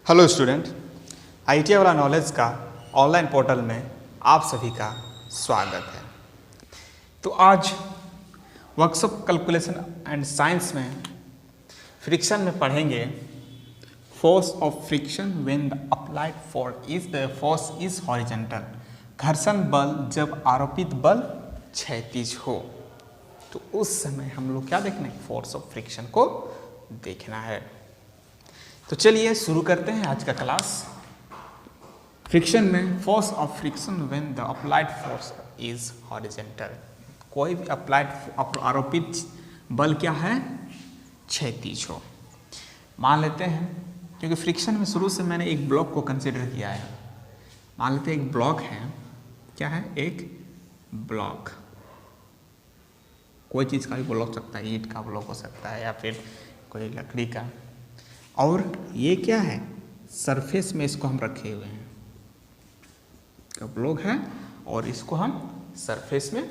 Hello student, ITI वाला knowledge का online portal में आप सभी का स्वागत है। तो आज वर्कशॉप कैलकुलेशन एंड साइंस में फ्रिक्शन में पढ़ेंगे force of friction when the applied force is horizontal. घर्षण बल जब आरोपित बल क्षैतिज हो तो उस समय हम लोग क्या देखना है, फोर्स ऑफ फ्रिक्शन को देखना है। तो चलिए शुरू करते हैं आज का क्लास। फ्रिक्शन में force of friction when the applied force is horizontal. कोई भी अप्लाइड आरोपित बल क्या है, क्षैतिज हो। मान लेते हैं, क्योंकि फ्रिक्शन में शुरू से मैंने एक ब्लॉक को कंसिडर किया है। मान लेते हैं एक ब्लॉक है, क्या है, एक ब्लॉक। कोई चीज़ का भी ब्लॉक हो सकता है, ईंट का ब्लॉक हो सकता है या फिर कोई लकड़ी का। और ये क्या है, सरफेस में इसको हम रखे हुए हैं, ब्लॉक है और इसको हम सरफेस में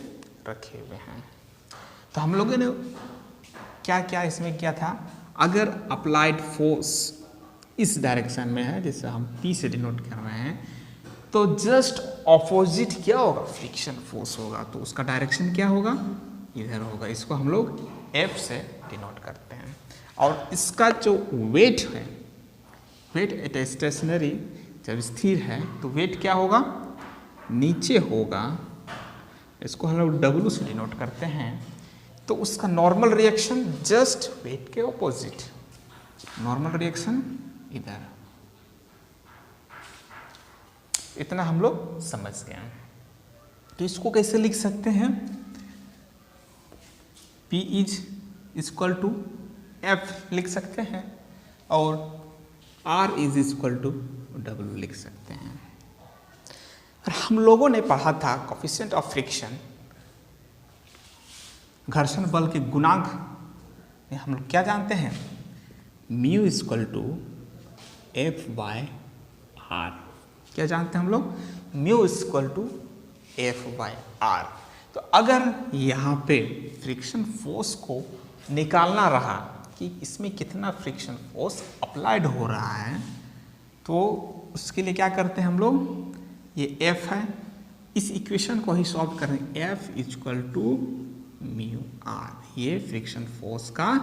रखे हुए हैं। तो हम लोगों ने क्या क्या इसमें किया था, अगर अप्लाइड फोर्स इस डायरेक्शन में है, जैसे हम P से डिनोट कर रहे हैं, तो जस्ट ऑपोजिट क्या होगा, फ्रिक्शन फोर्स होगा। तो उसका डायरेक्शन क्या होगा, इधर होगा। इसको हम लोग F से डिनोट करते हैं। और इसका जो वेट है, वेट एट स्टेशनरी जब स्थिर है तो वेट क्या होगा, नीचे होगा। इसको हम लोग W से डिनोट करते हैं। तो उसका नॉर्मल रिएक्शन जस्ट वेट के ऑपोजिट, नॉर्मल रिएक्शन इधर। इतना हम लोग समझ गए। तो इसको कैसे लिख सकते हैं, P is equal to F लिख सकते हैं और R is equal to W लिख सकते हैं। और हम लोगों ने पढ़ा था कोफिशिएंट ऑफ फ्रिक्शन, घर्षण बल के गुणांक में हम लोग क्या जानते हैं, mu equal to F by R। क्या जानते हैं हम लोग, mu equal to F by R। तो अगर यहाँ पे फ्रिक्शन फोर्स को निकालना रहा कि इसमें कितना फ्रिक्शन फोर्स अप्लाइड हो रहा है, तो उसके लिए क्या करते हैं हम लोग, ये F है, इस इक्वेशन को ही सॉल्व करें। F equal to mu R, ये फ्रिक्शन फोर्स का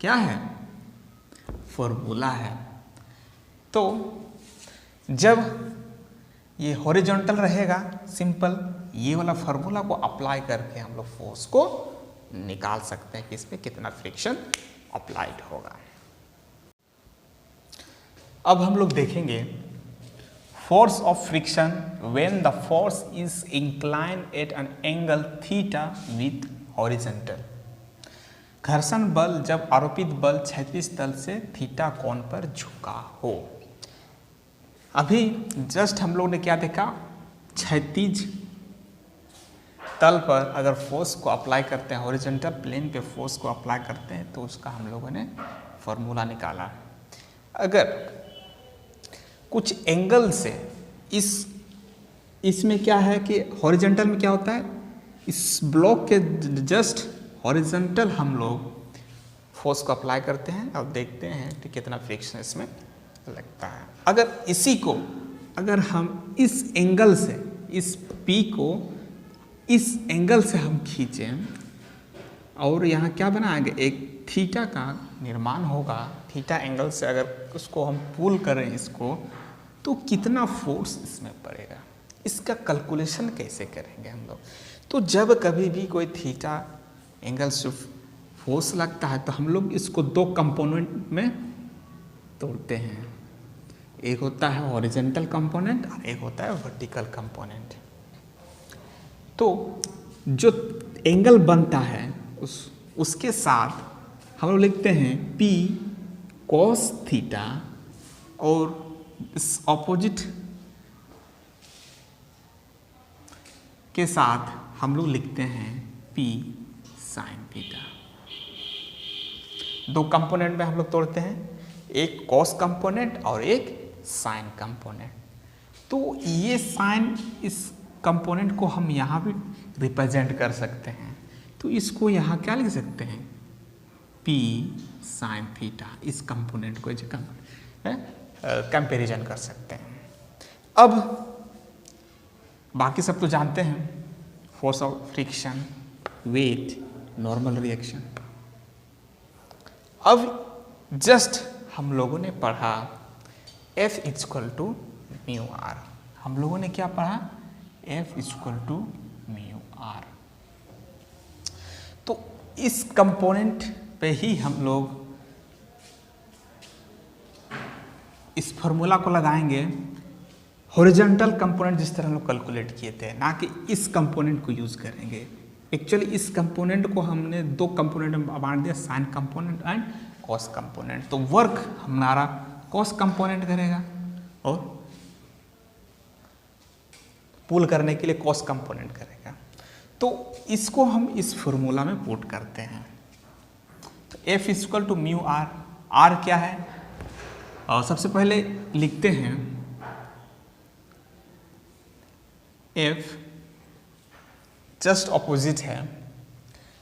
क्या है, फॉर्मूला है। तो जब ये हॉरिजॉन्टल रहेगा, सिंपल ये वाला फार्मूला को अप्लाई करके हम लोग फोर्स को निकाल सकते हैं कि इसमें कितना फ्रिक्शन अप्लाइड होगा। अब हम लोग देखेंगे force of friction when the force is inclined at an angle theta with horizontal. घर्षण बल जब आरोपित बल क्षैतिज तल से थीटा कोण पर झुका हो। अभी जस्ट हम लोग ने क्या देखा, क्षैतिज तल पर अगर फोर्स को अप्लाई करते हैं, हॉरिजॉन्टल प्लेन पे फोर्स को अप्लाई करते हैं, तो उसका हम लोगों ने फॉर्मूला निकाला। अगर कुछ एंगल से इसमें क्या है कि हॉरिजॉन्टल में क्या होता है, इस ब्लॉक के जस्ट हॉरिजॉन्टल हम लोग फोर्स को अप्लाई करते हैं और देखते हैं कि कितना फ्रिक्शन इसमें लगता है। अगर इसी को अगर हम इस एंगल से, इस P को इस एंगल से हम खींचें और यहाँ क्या बनाएंगे, एक थीटा का निर्माण होगा। थीटा एंगल से अगर उसको हम पुल करें इसको, तो कितना फोर्स इसमें पड़ेगा, इसका कैलकुलेशन कैसे करेंगे हम लोग। तो जब कभी भी कोई थीटा एंगल से फोर्स लगता है तो हम लोग इसको दो कंपोनेंट में तोड़ते हैं। एक होता है हॉरिजॉन्टल कंपोनेंट और एक होता है वर्टिकल कंपोनेंट। तो जो एंगल बनता है उसके साथ हम लोग लिखते हैं P cos थीटा, और इस ऑपोजिट के साथ हम लोग लिखते हैं P sin थीटा। दो कंपोनेंट में हम लोग तोड़ते हैं, एक cos कंपोनेंट और एक sin कंपोनेंट। तो ये sin, इस कंपोनेंट को हम यहाँ भी रिप्रेजेंट कर सकते हैं। तो इसको यहाँ क्या लिख सकते हैं, P sin थीटा, इस कंपोनेंट को, जो कंपोनेंट है कंपैरिजन कर सकते हैं। अब बाकी सब तो जानते हैं, force of friction, weight, normal reaction. अब जस्ट हम लोगों ने पढ़ा F equal to mu R. हम लोगों ने क्या पढ़ा? F equal to mu R. तो इस कंपोनेंट पे ही हम लोग इस फॉर्मूला को लगाएंगे। हॉरिजॉन्टल कंपोनेंट जिस तरह हम लोग कैलकुलेट किए थे, ना कि इस कंपोनेंट को यूज करेंगे। एक्चुअली इस कंपोनेंट को हमने दो कंपोनेंट में बांट दिया, sign component and cos component. तो वर्क हमारा कॉस कंपोनेंट करेगा और पुल करने के लिए कॉस कंपोनेंट करेगा। तो इसको हम इस फॉर्मूला में पुट करते हैं। तो F equal to mu R. R क्या है? और सबसे पहले लिखते हैं F जस्ट ऑपोजिट है।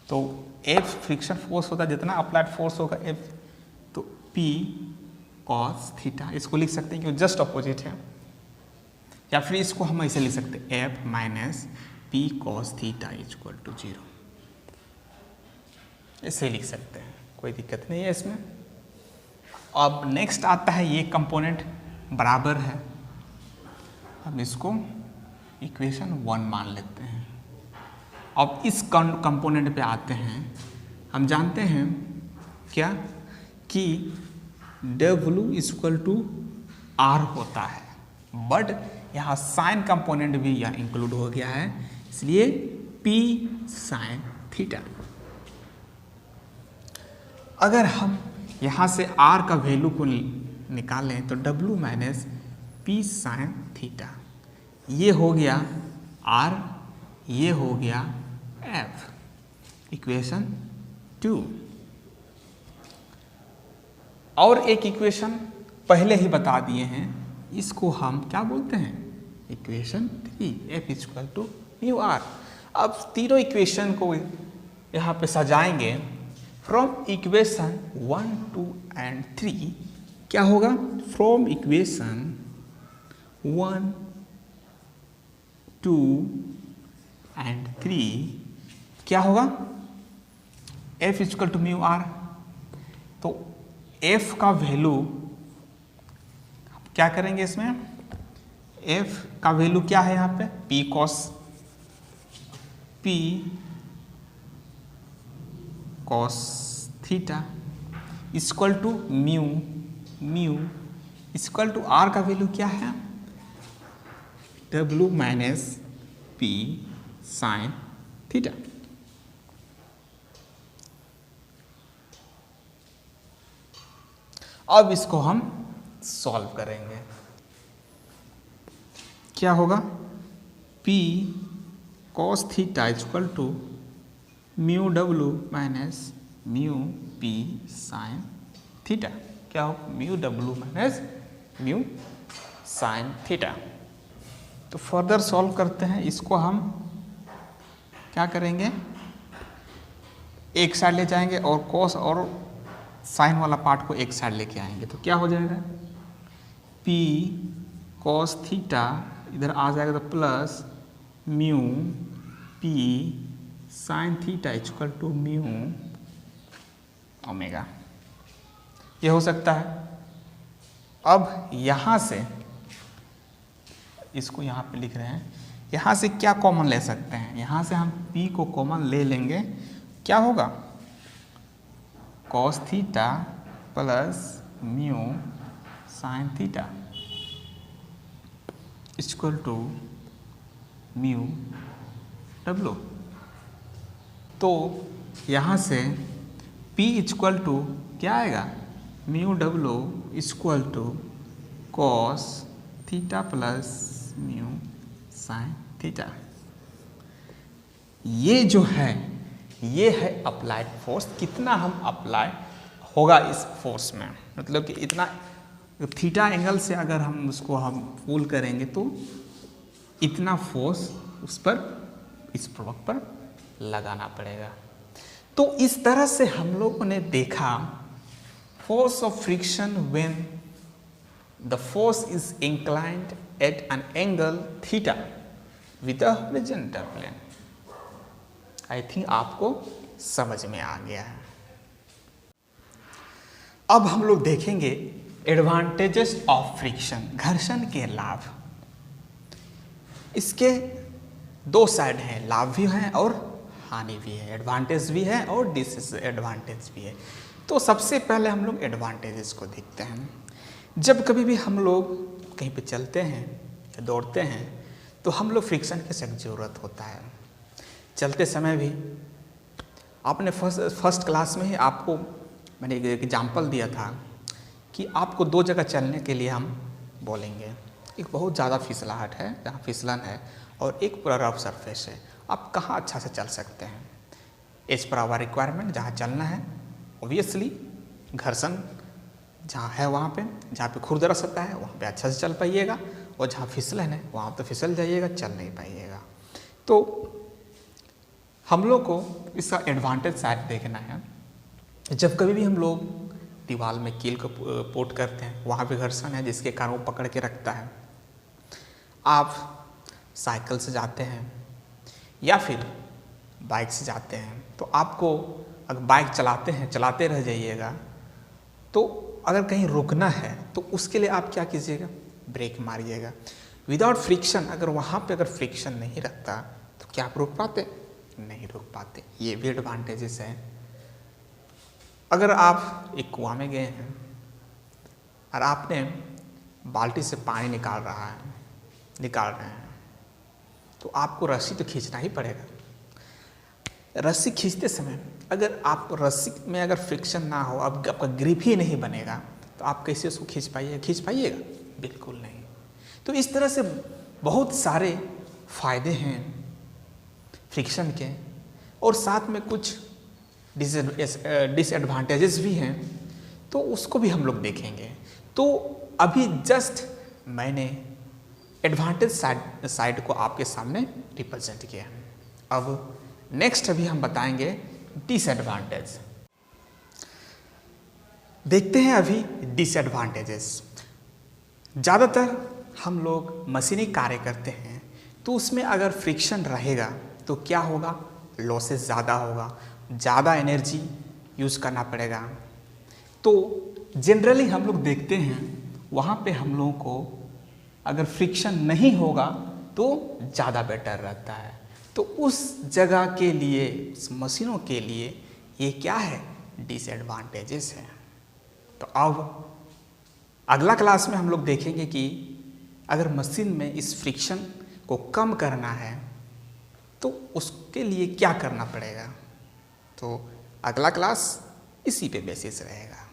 तो F फ्रिक्शन फोर्स होता है, जितना अप्लाइड फोर्स होगा F, तो P कॉस थीटा, इसको लिख सकते हैं क्योंकि जस्ट ऑपोजिट है। या फिर इसको हम ऐसे लिख सकते हैं F minus P cos theta equal to 0, ऐसे लिख सकते हैं, कोई दिक्कत नहीं है इसमें। अब नेक्स्ट आता है ये कंपोनेंट बराबर है, हम इसको इक्वेशन 1 मान लेते हैं। अब इस कंपोनेंट पे आते हैं। हम जानते हैं क्या कि W इक्वल टू R होता है, बट यहाँ साइन कंपोनेंट भी यहाँ इंक्लूड हो गया है, इसलिए P साइन थीटा। अगर हम यहाँ से R का वैल्यू को निकालें तो W minus P sine theta, ये हो गया R, ये हो गया F, इक्वेशन 2। और एक इक्वेशन पहले ही बता दिए हैं, इसको हम क्या बोलते हैं? Equation 3, F equal to mu R. अब तीनों इक्वेशन को यहाँ पे सजाएंगे। फ्रॉम इक्वेशन 1, 2 एंड 3 क्या होगा? फ्रॉम इक्वेशन 1, 2 एंड 3 क्या होगा? F equal to mu R. तो F का वैल्यू क्या करेंगे इसमें? F का वैल्यू क्या है यहाँ पे? P cos theta equal to mu equal to R का वैल्यू क्या है? W minus P sine theta. अब इसको हम सॉल्व करेंगे। क्या होगा? P cos theta equal to mu W minus mu P sine theta. क्या होगा? Mu W minus mu sine theta. तो फर्दर सॉल्व करते हैं। इसको हम क्या करेंगे? एक साइड ले जाएंगे और कॉस और साइन वाला पार्ट को एक साइड लेके आएंगे, तो क्या हो जाएगा? P कॉस थीटा इधर आ जाएगा तो plus mu P sine theta equal to mu omega. ये हो सकता है। अब यहाँ से इसको यहाँ पे लिख रहे हैं, यहाँ से क्या कॉमन ले सकते हैं? यहाँ से हम P को कॉमन ले लेंगे, क्या होगा? Cos theta plus mu sine theta equal to mu W। तो यहाँ से P इक्वल टू क्या आएगा? Mu W equal to cos theta plus mu sine theta. ये जो है, ये है अप्लाइड फोर्स। कितना हम अप्लाई होगा इस फोर्स में, मतलब कि इतना थीटा एंगल से अगर हम उसको हम पुल करेंगे तो इतना फोर्स उस पर, इस प्रोडक्ट पर लगाना पड़ेगा। तो इस तरह से हम लोगों ने देखा force of friction when the force is inclined at an angle theta with a horizontal plane. I think आपको समझ में आ गया है। अब हम लोग देखेंगे एडवांटेजेस ऑफ फ्रिक्शन, घर्षण के लाभ। इसके दो साइड हैं, लाभ भी हैं और हानि भी है, एडवांटेज भी है और डिसएडवांटेज भी है। तो सबसे पहले हम लोग एडवांटेजेस को देखते हैं। जब कभी भी हम लोग कहीं पे चलते हैं या दौड़ते हैं तो हम लोग फ्रिक्शन की सख्त ज़रूरत होता है। चलते समय भी आपने फर्स्ट क्लास में ही आपको मैंने एक एग्जाम्पल दिया था कि आपको दो जगह चलने के लिए हम बोलेंगे। एक बहुत ज़्यादा फिसलाहट है, जहाँ फिसलन है, और एक पूरा रफ सरफेस है। आप कहाँ अच्छा से चल सकते हैं? एज पर आवर रिक्वायरमेंट, जहाँ चलना है ओबियसली घर्षण जहाँ है वहाँ पे, जहाँ पे खुरदरा सतह है वहाँ पे अच्छा से चल पाइएगा, और जहाँ फिसलन है वहाँ तो फिसल जाइएगा, चल नहीं पाइएगा। तो हम लोग को इसका एडवांटेज साइड देखना है। जब कभी भी हम लोग दीवार में कील को पोट करते हैं, वहाँ पे घर्षण है जिसके कारण वो पकड़ के रखता है। आप साइकिल से जाते हैं या फिर बाइक से जाते हैं तो आपको अगर बाइक चलाते रह जाइएगा, तो अगर कहीं रुकना है तो उसके लिए आप क्या कीजिएगा? ब्रेक मारिएगा। विदाउट फ्रिक्शन, अगर वहाँ पे अगर फ्रिक्शन नहीं रखता तो क्या आप रुक पाते? नहीं रुक पाते। ये भी एडवांटेजेस हैं। अगर आप एक कुआं में गए हैं और आपने बाल्टी से पानी निकाल रहे हैं तो आपको रस्सी तो खींचना ही पड़ेगा। रस्सी खींचते समय अगर आप रस्सी में अगर फ्रिक्शन ना हो, अब आपका ग्रिप ही नहीं बनेगा, तो आप कैसे उसको खींच पाइएगा? बिल्कुल नहीं। तो इस तरह से बहुत सारे फायदे हैं फ्रिक्शन के, और साथ में कुछ डिसएडवांटेजेस भी हैं, तो उसको भी हम लोग देखेंगे। तो अभी जस्ट मैंने एडवांटेज साइड को आपके सामने रिप्रेजेंट किया है। अब नेक्स्ट अभी हम बताएंगे डिसएडवांटेज। देखते हैं अभी डिसएडवांटेजेस। ज़्यादातर हम लोग मशीनी कार्य करते हैं तो उसमें अगर फ्रिक्शन रहेगा तो क्या होगा? लॉसेस ज़्यादा होगा, ज़्यादा एनर्जी यूज़ करना पड़ेगा। तो जनरली हम लोग देखते हैं वहाँ पे हम लोगों को अगर फ्रिक्शन नहीं होगा तो ज़्यादा बेटर रहता है। तो उस जगह के लिए, उस मशीनों के लिए ये क्या है? डिसएडवांटेजेस है। तो अब अगला क्लास में हम लोग देखेंगे कि अगर मशीन में इस फ्रिक्शन को कम करना है तो उसके लिए क्या करना पड़ेगा। तो अगला क्लास इसी पे बेसिस रहेगा।